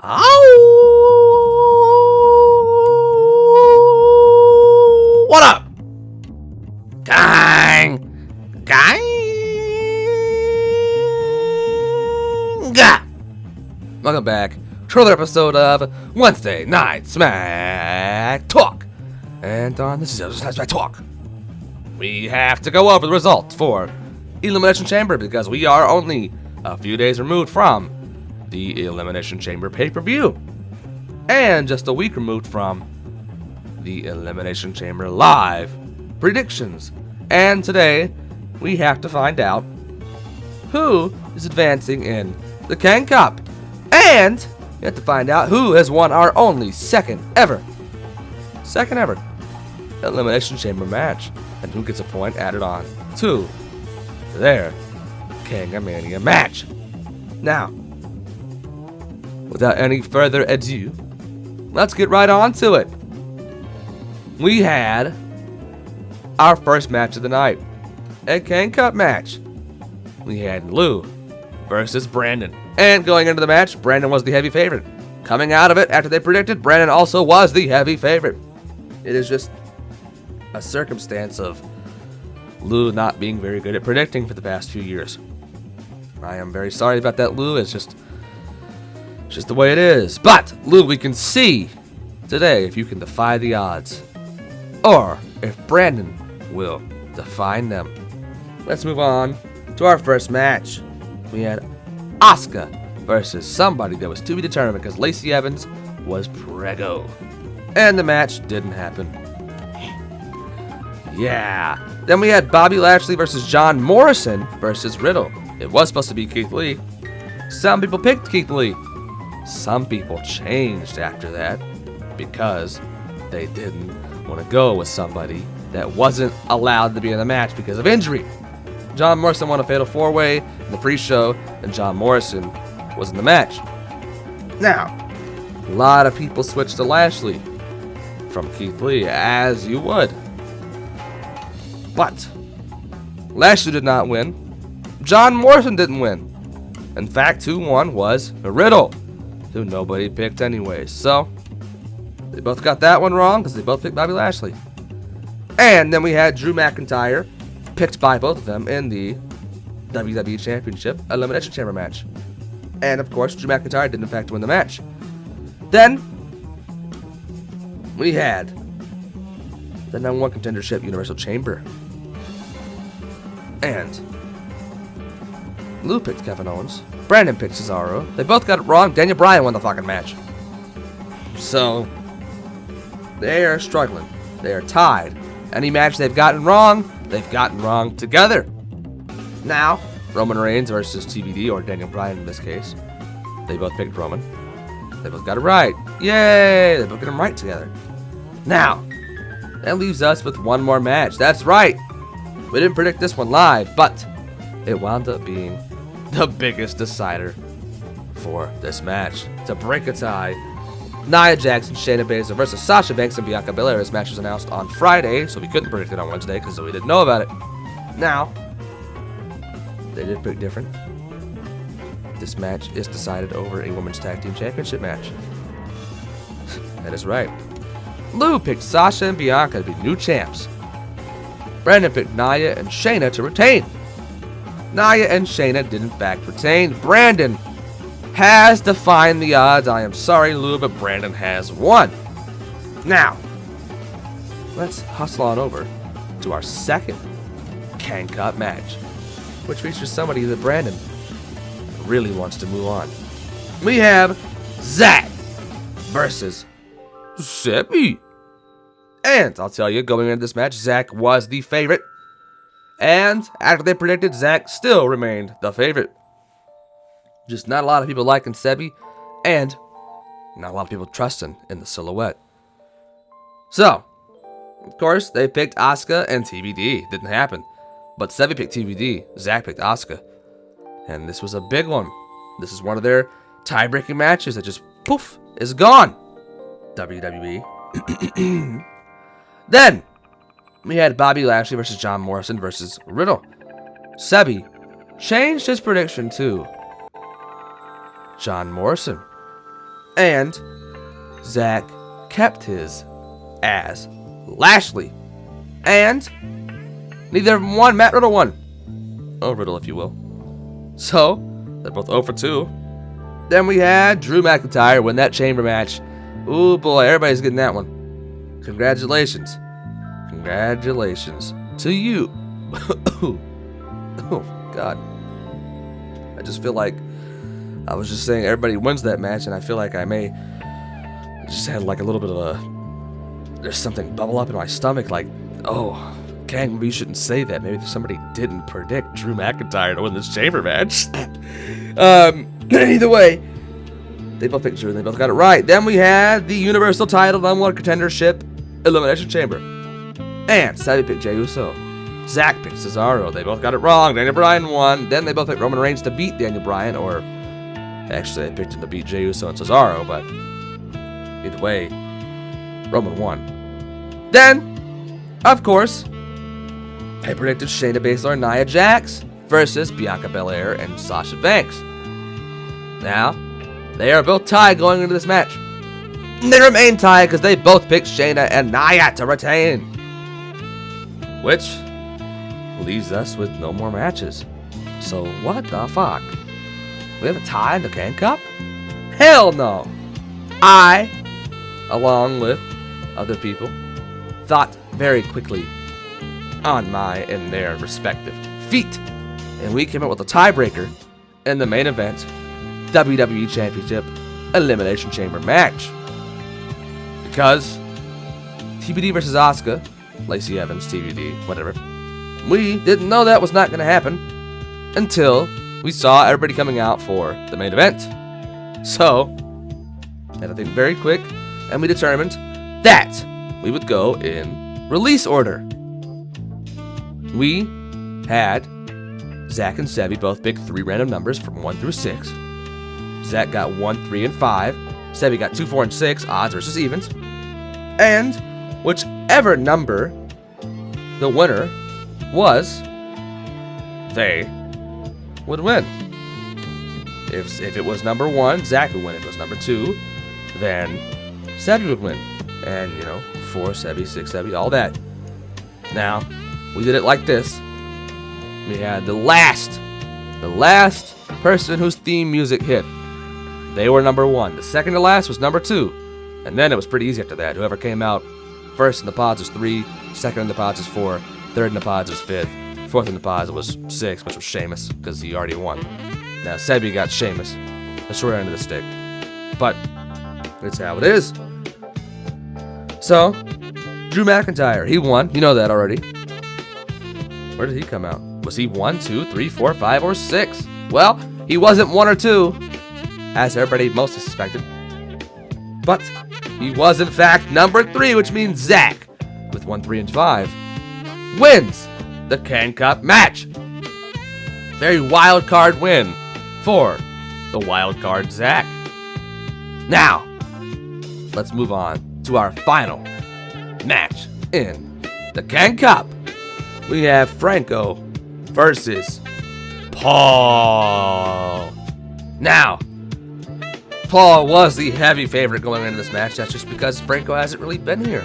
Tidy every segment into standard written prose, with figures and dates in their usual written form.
Ow! What up? Gang! Welcome back to another episode of Wednesday Night SmackTalk. And on this is Wednesday Night SmackTalk, we have to go over the results for Elimination Chamber because we are only a few days removed from the Elimination Chamber pay-per-view. And just a week removed from the Elimination Chamber live predictions. And today, we have to find out who is advancing in the Kang Kup. And we have to find out who has won our only second ever Elimination Chamber match. And who gets a point added on to their Kangamania match. Now, without any further ado, let's get right on to it. We had our first match of the night, a Kang Kup match. We had Lou versus Brandon. And going into the match, Brandon was the heavy favorite. Coming out of it, after they predicted, Brandon also was the heavy favorite. It is just a circumstance of Lou not being very good at predicting for the past few years. I am very sorry about that, Lou. It's just the way it is. But, Lou, we can see today if you can defy the odds. Or if Brandon will define them. Let's move on to our first match. We had Asuka versus somebody that was to be determined because Lacey Evans was preggo. And the match didn't happen. Yeah. Then we had Bobby Lashley versus John Morrison versus Riddle. It was supposed to be Keith Lee. Some people picked Keith Lee. Some people changed after that because they didn't want to go with somebody that wasn't allowed to be in the match because of injury. John Morrison won a Fatal 4-Way in the pre-show, and John Morrison was in the match. Now, a lot of people switched to Lashley from Keith Lee, as you would. But Lashley did not win. John Morrison didn't win. In fact, who won was Riddle, who nobody picked anyways. So, they both got that one wrong because they both picked Bobby Lashley. And then we had Drew McIntyre, picked by both of them in the WWE Championship Elimination Chamber match. And of course, Drew McIntyre did in fact win the match. Then, we had the #1 contendership Universal Chamber. And Lou picked Kevin Owens. Brandon picked Cesaro. They both got it wrong. Daniel Bryan won the fucking match. So, they are struggling. They are tied. Any match they've gotten wrong together. Now, Roman Reigns versus TBD, or Daniel Bryan in this case. They both picked Roman. They both got it right. Yay! They both got them right together. Now, that leaves us with one more match. That's right. We didn't predict this one live, but it wound up being the biggest decider for this match. To break a tie, Nia Jax and Shayna Baszler versus Sasha Banks and Bianca Belair. This match was announced on Friday, so we couldn't predict it on Wednesday because we didn't know about it. Now, they did pick different. This match is decided over a Women's Tag Team Championship match. That is right. Lou picked Sasha and Bianca to be new champs. Brandon picked Nia and Shayna to retain. Nia and Shayna did in fact retain. Brandon has defined the odds. I am sorry, Lou, but Brandon has won. Now, let's hustle on over to our second Kang Kup match, which features somebody that Brandon really wants to move on. We have Zack versus Sebby. And I'll tell you, going into this match, Zack was the favorite. And after they predicted, Zack still remained the favorite. Just not a lot of people liking Sebby, and not a lot of people trusting in the silhouette. So, of course, they picked Asuka and TBD. Didn't happen. But Sebby picked TBD, Zack picked Asuka. And this was a big one. This is one of their tie-breaking matches that just, poof, is gone. WWE. Then, we had Bobby Lashley versus John Morrison versus Riddle. Sebby changed his prediction to John Morrison. And Zack kept his as Lashley. And neither of them won. Matt Riddle won. Oh, Riddle, if you will. So, they're both 0 for 2. Then we had Drew McIntyre win that chamber match. Ooh, boy, everybody's getting that one. Congratulations. Congratulations to you. Oh, God. I just feel like I was just saying everybody wins that match, and I feel like I just had like a little bit of there's something bubble up in my stomach, like, oh, Kang, maybe you shouldn't say that. Maybe somebody didn't predict Drew McIntyre to win this chamber match. Either way, they both picked Drew, and they both got it right. Then we had the Universal title #1 contendership Elimination Chamber. And Sebby picked Jey Uso. Zack picked Cesaro. They both got it wrong. Daniel Bryan won. Then they both picked Roman Reigns to beat Daniel Bryan, or actually they picked him to beat Jey Uso and Cesaro, but either way, Roman won. Then, of course, they predicted Shayna Baszler and Nia Jax versus Bianca Belair and Sasha Banks. Now, they are both tied going into this match. And they remain tied because they both picked Shayna and Nia to retain. Which leaves us with no more matches. So what the fuck? We have a tie in the Kang Kup? Hell no! I, along with other people, thought very quickly on my and their respective feet. And we came up with a tiebreaker in the main event WWE Championship Elimination Chamber match. Because TBD versus Asuka, Lacey Evans, TBD, whatever, we didn't know that was not going to happen until we saw everybody coming out for the main event. So, had to think very quick, and we determined that we would go in release order. We had Zack and Sebby both pick 3 random numbers from 1 through 6. Zack got 1, 3, and 5. Sebby got 2, 4, and 6, odds versus evens. And whichever number the winner was, they would win. If it was number 1, Zack would win. If it was number 2, then Sebby would win. And, 4, Sebby, 6, Sebby, all that. Now, we did it like this. We had the last person whose theme music hit. They were number 1. The second to last was number 2. And then it was pretty easy after that. Whoever came out first in the pods was 3, second in the pods was 4, third in the pods was 5th, fourth in the pods was 6, which was Sheamus, because he already won. Now, Sebby got Sheamus, the short end of the stick. But, it's how it is. So, Drew McIntyre, he won. You know that already. Where did he come out? Was he 1, 2, 3, 4, 5, or 6? Well, he wasn't 1 or 2, as everybody mostly suspected. But he was, in fact, number 3, which means Zack, with 1, 3, and 5, wins the Kang Kup match. Very wild card win for the wild card Zack. Now, let's move on to our final match in the Kang Kup. We have Franco versus Paul. Now, Paul was the heavy favorite going into this match. That's just because Franco hasn't really been here.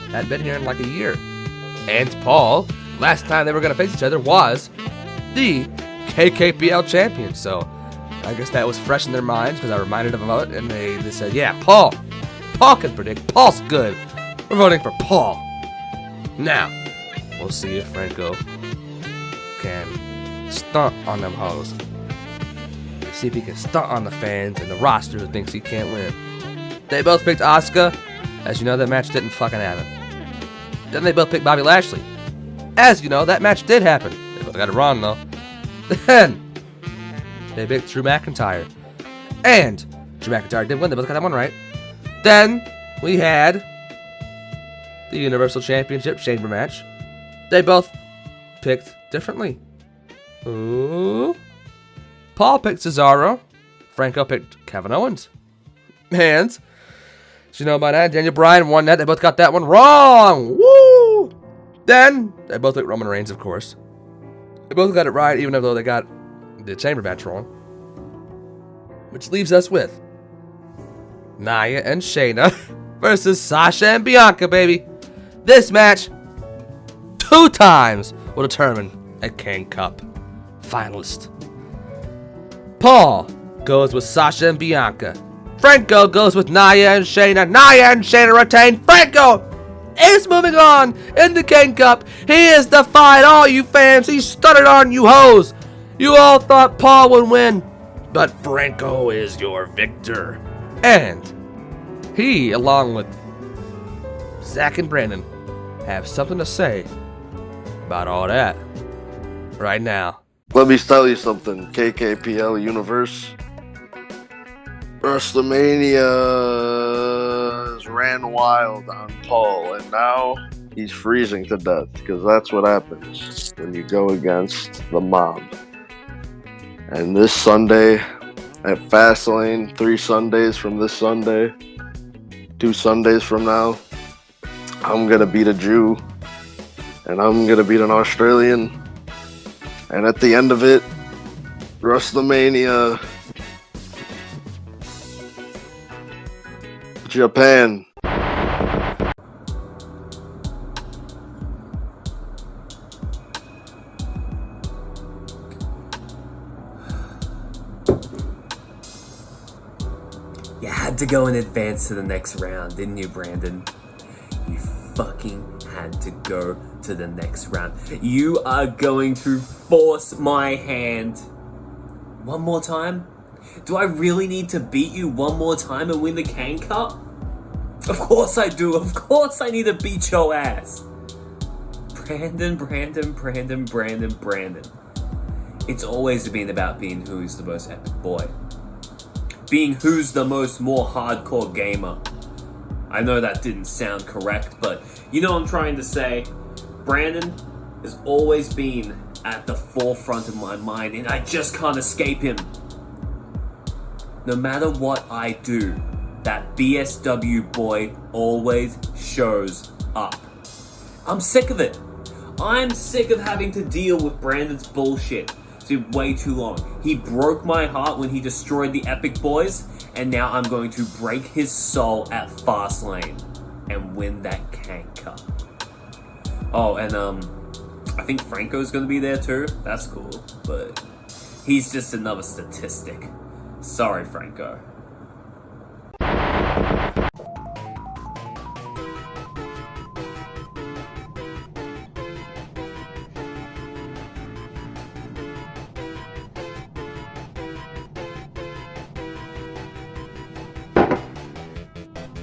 Hadn't been here in like a year. And Paul, last time they were going to face each other was the KKPL champion. So I guess that was fresh in their minds because I reminded them of it. And they said, yeah, Paul can predict. Paul's good. We're voting for Paul. Now, we'll see if Franco can stunt on them hoes. See if he can stunt on the fans and the roster who thinks he can't win. They both picked Asuka. As you know, that match didn't fucking happen. Then they both picked Bobby Lashley. As you know, that match did happen. They both got it wrong, though. Then they picked Drew McIntyre. And Drew McIntyre did win. They both got that one right. Then we had the Universal Championship Chamber match. They both picked differently. Ooh. Paul picked Cesaro. Franco picked Kevin Owens. And, as you know by that, Daniel Bryan won that. They both got that one wrong. Woo! Then, they both picked Roman Reigns, of course. They both got it right, even though they got the chamber match wrong. Which leaves us with Nia and Shayna versus Sasha and Bianca, baby. This match, 2 times, will determine a Kang Kup finalist. Paul goes with Sasha and Bianca. Franco goes with Nia and Shayna. Nia and Shayna retain. Franco is moving on in the Kang Kup. He has defied all you fans. He stuttered on you hoes. You all thought Paul would win, but Franco is your victor. And he, along with Zach and Brandon, have something to say about all that right now. Let me tell you something, KKPL Universe. WrestleMania ran wild on Paul, and now he's freezing to death, because that's what happens when you go against the mob. And this Sunday at Fastlane, 3 Sundays from this Sunday, 2 Sundays from now, I'm going to beat a Jew, and I'm going to beat an Australian, and at the end of it, WrestleMania Japan. You had to go in advance to the next round, didn't you, Brandon? You fucking had to go to the next round. You are going to force my hand. One more time? Do I really need to beat you one more time and win the Kang Kup? Of course I do. Of course I need to beat your ass. Brandon. It's always been about being who's the most epic boy. Being who's the more hardcore gamer. I know that didn't sound correct, but you know what I'm trying to say. Brandon has always been at the forefront of my mind, and I just can't escape him. No matter what I do, that BSW boy always shows up. I'm sick of it. I'm sick of having to deal with Brandon's bullshit. It's been way too long. He broke my heart when he destroyed the Epic Boys, and now I'm going to break his soul at Fastlane and win that Kang Kup. Oh, and I think Franco's gonna be there too. That's cool, but he's just another statistic. Sorry, Franco.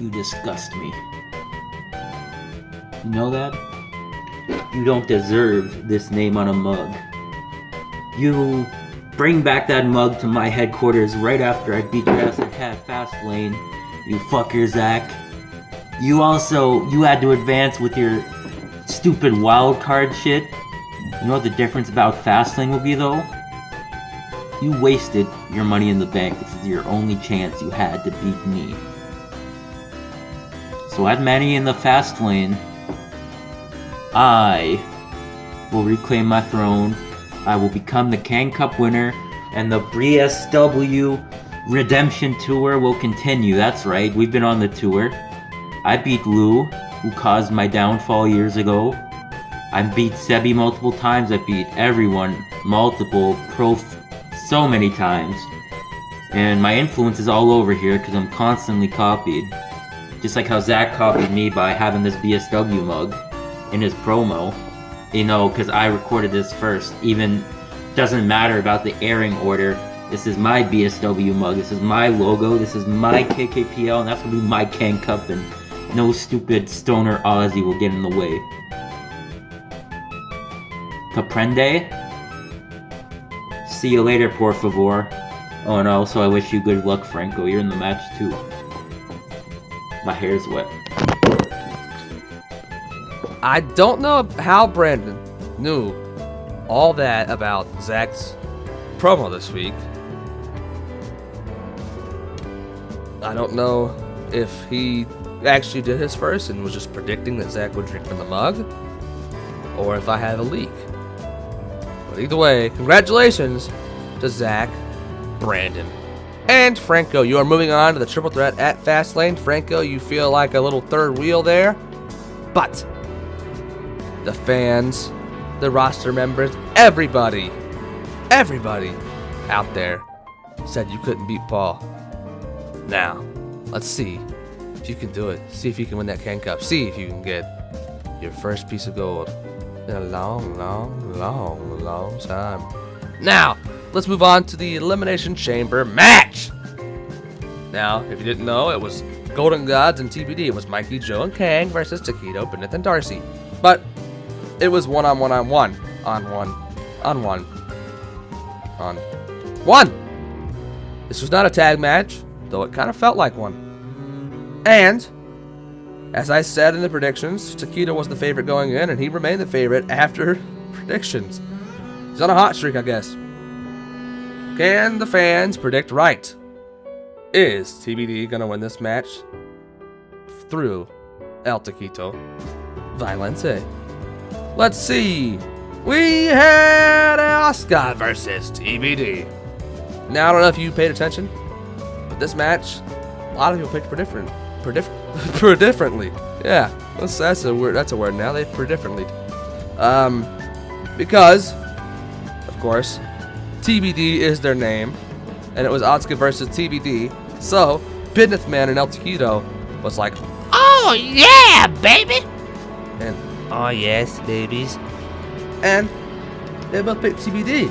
You disgust me. You know that? You don't deserve this name on a mug. You bring back that mug to my headquarters right after I beat your ass at Fastlane, you fucker, Zach. You had to advance with your stupid wild card shit. You know what the difference about Fastlane will be, though? You wasted your money in the bank. This is your only chance you had to beat me. So at Manny in the Fastlane, I will reclaim my throne. I will become the Kang Kup winner, and the BSW Redemption Tour will continue. That's right, we've been on the tour. I beat Lou, who caused my downfall years ago. I beat Sebby multiple times. I beat everyone so many times. And my influence is all over here because I'm constantly copied. Just like how Zach copied me by having this BSW mug in his promo. You know, because I recorded this first. Even doesn't matter about the airing order. This is my BSW mug. This is my logo. This is my KKPL, and that's gonna be my Kang Kup, and no stupid stoner Aussie will get in the way. Comprende? See you later, por favor. Oh, and also I wish you good luck, Franco. You're in the match too. My hair's wet. I don't know how Brandon knew all that about Zach's promo this week. I don't know if he actually did his first and was just predicting that Zach would drink from the mug, or if I have a leak. But either way, congratulations to Zach, Brandon, and Franco. You are moving on to the triple threat at Fastlane. Franco, you feel like a little third wheel there, but the fans, the roster members, everybody out there said you couldn't beat Paul. Now, let's see if you can do it. See if you can win that Kang Kup. See if you can get your first piece of gold in a long time. Now, let's move on to the Elimination Chamber match. Now, if you didn't know, it was Golden Gods and TBD. It was Mikey, Joe, and Kang versus Taquito, Bennett, and Darcy. But it was one. This was not a tag match, though it kind of felt like one. And as I said in the predictions, Taquito was the favorite going in, and he remained the favorite after predictions. He's on a hot streak, I guess. Can the fans predict right? Is TBD gonna win this match through El Taquito Violence? Let's see. We had Asuka versus TBD. Now, I don't know if you paid attention, but this match, a lot of people picked differently. Yeah, that's a word. That's a word now. They differently. Because, of course, TBD is their name, and it was Asuka versus TBD. So, Business Man and El Taquito was like, "Oh yeah, baby!" and "Oh yes, babies," and they both picked TBD,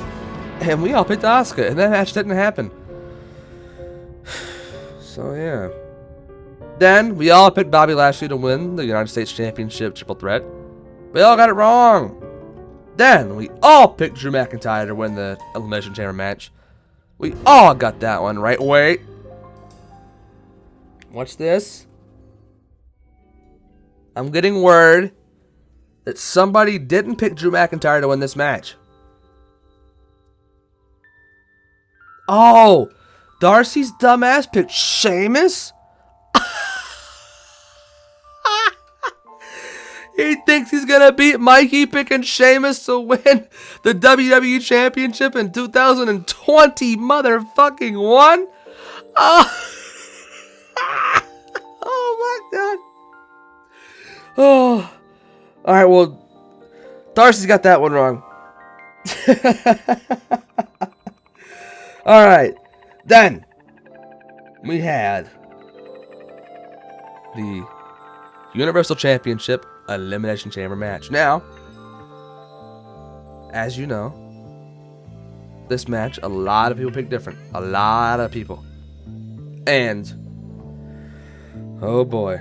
and we all picked Asuka, and that match didn't happen. So yeah. Then we all picked Bobby Lashley to win the United States Championship Triple Threat. We all got it wrong. Then we all picked Drew McIntyre to win the Elimination Chamber match. We all got that one right. Wait. Watch this. I'm getting word that somebody didn't pick Drew McIntyre to win this match. Oh, Darcy's dumbass picked Sheamus? He thinks he's gonna beat Mikey picking Sheamus to win the WWE Championship in 2020 motherfucking one? Oh, oh my god. Oh. Alright, well, Darcy's got that one wrong. Alright. Then we had the Universal Championship Elimination Chamber match. Now, as you know, this match, a lot of people picked different. A lot of people. And, oh boy,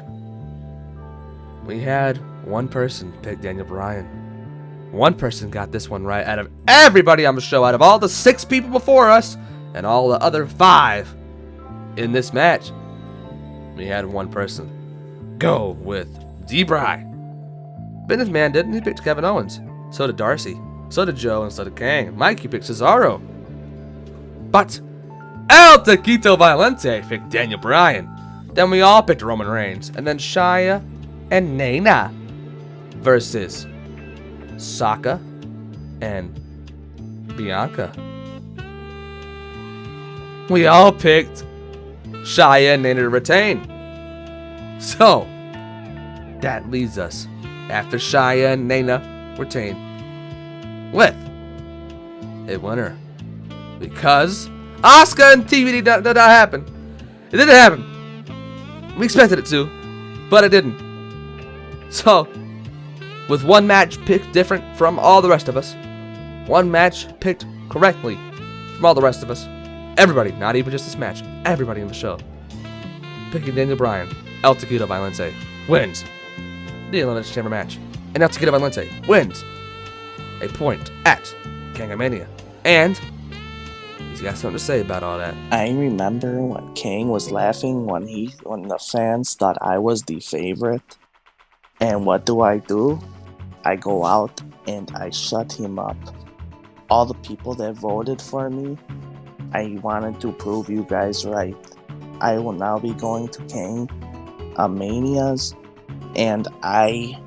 we had one person pick Daniel Bryan. One person got this one right out of everybody on the show, out of all the 6 people before us, and all the other 5 in this match. We had one person go with D-Bry. Business Man didn't. He picked Kevin Owens. So did Darcy. So did Joe, and so did Kang. Mikey picked Cesaro. But El Taquito Violence picked Daniel Bryan. Then we all picked Roman Reigns. And then Shia and Nayna versus Saka and Bianca. We all picked Shia and Nayna to retain. So that leaves us, after Shia and Nayna retain, with a winner. Because Asuka and TBD did not happen. It didn't happen. We expected it to, but it didn't. So, with one match picked different from all the rest of us, one match picked correctly from all the rest of us, everybody, not even just this match, everybody in the show, picking Daniel Bryan, El Taquito Violence wins the Elimination Chamber match. And El Taquito Violence wins a point at Kangamania. And he's got something to say about all that. I remember when Kang was laughing when the fans thought I was the favorite. And what do? I go out and I shut him up. All the people that voted for me, I wanted to prove you guys right. I will now be going to Kang Manias, and I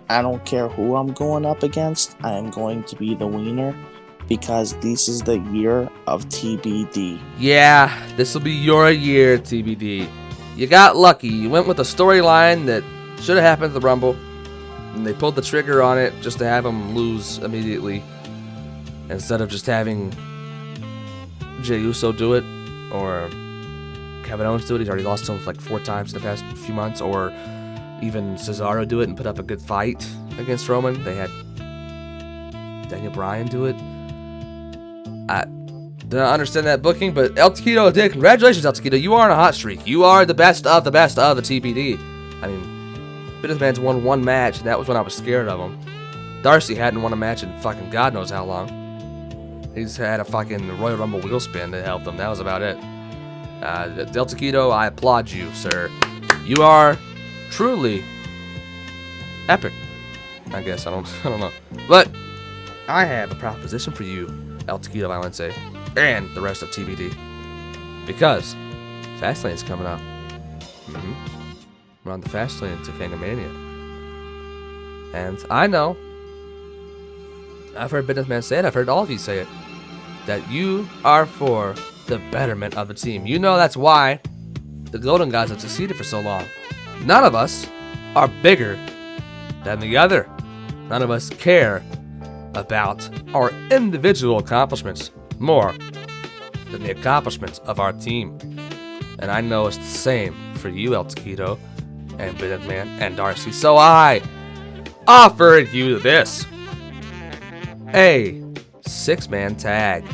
don't care who I'm going up against. I am going to be the winner, because this is the year of TBD. Yeah, this will be your year, TBD. You got lucky. You went with a storyline that should have happened at the Rumble, and they pulled the trigger on it just to have him lose immediately, instead of just having Jey Uso do it, or Kevin Owens do it. He's already lost to him like 4 times in the past few months, or even Cesaro do it and put up a good fight against Roman. They had Daniel Bryan do it. I don't understand that booking, but El Taquito did. Congratulations, El Taquito. You are on a hot streak. You are the best of the TBD. I mean, Businessman's won 1 match, and that was when I was scared of him. Darcy hadn't won a match in fucking God knows how long. He's had a fucking Royal Rumble wheel spin that helped him. That was about it. Del Taquito, I applaud you, sir. You are truly epic. I guess I don't know, but I have a proposition for you, El Taquito Valiente, and the rest of TBD, because Fastlane is coming up. We're on the Fastlane to Kangamania, and I know, I've heard Businessman say it, I've heard all of you say it, that you are for the betterment of the team. You know that's why the Golden Guys have succeeded for so long. None of us are bigger than the other. None of us care about our individual accomplishments more than the accomplishments of our team. And I know it's the same for you, El Taquito, and Businessman, and Darcy. So I offer you this. A 6-man tag.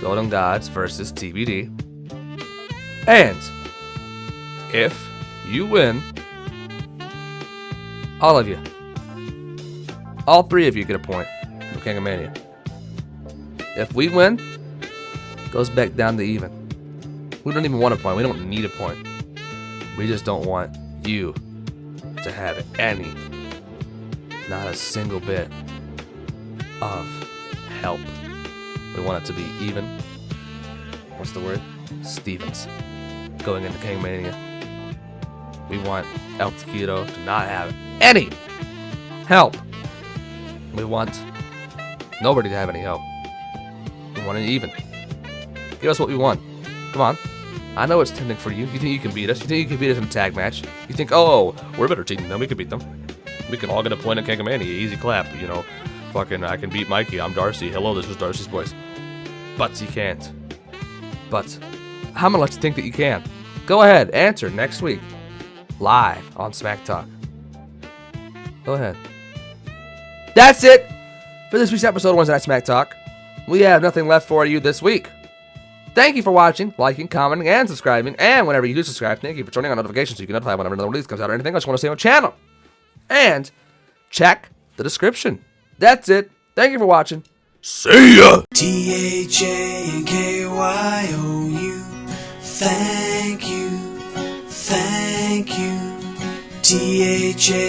Golden Gods versus TBD. And if you win, all of you, all 3 of you get a point from Kangamania. If we win, it goes back down to even. We don't even want a point. We don't need a point. We just don't want you to have any, not a single bit of help. We want it to be even. What's the word? Stevens. Going into Kangmania. We want El Taquito to not have any help. We want nobody to have any help. We want it even. Give us what we want. Come on. I know it's tempting for you. You think you can beat us? You think you can beat us in a tag match? You think, oh, we're a better team than them. We can beat them. We can all get a point at Kangamania. Easy clap, you know. Fucking, I can beat Mikey. I'm Darcy. Hello, this is Darcy's voice. But you can't. But I'm gonna let you think that you can. Go ahead, answer next week. Live on SmackTalk. Go ahead. That's it for this week's episode of Wednesday Night SmackTalk. We have nothing left for you this week. Thank you for watching, liking, commenting, and subscribing. And whenever you do subscribe, thank you for turning on notifications so you can notify whenever another release comes out or anything else you want to see on the channel. And check the description. That's it. Thank you for watching. See ya! THANKYOU. Thank you. Thank you. THANKYOU.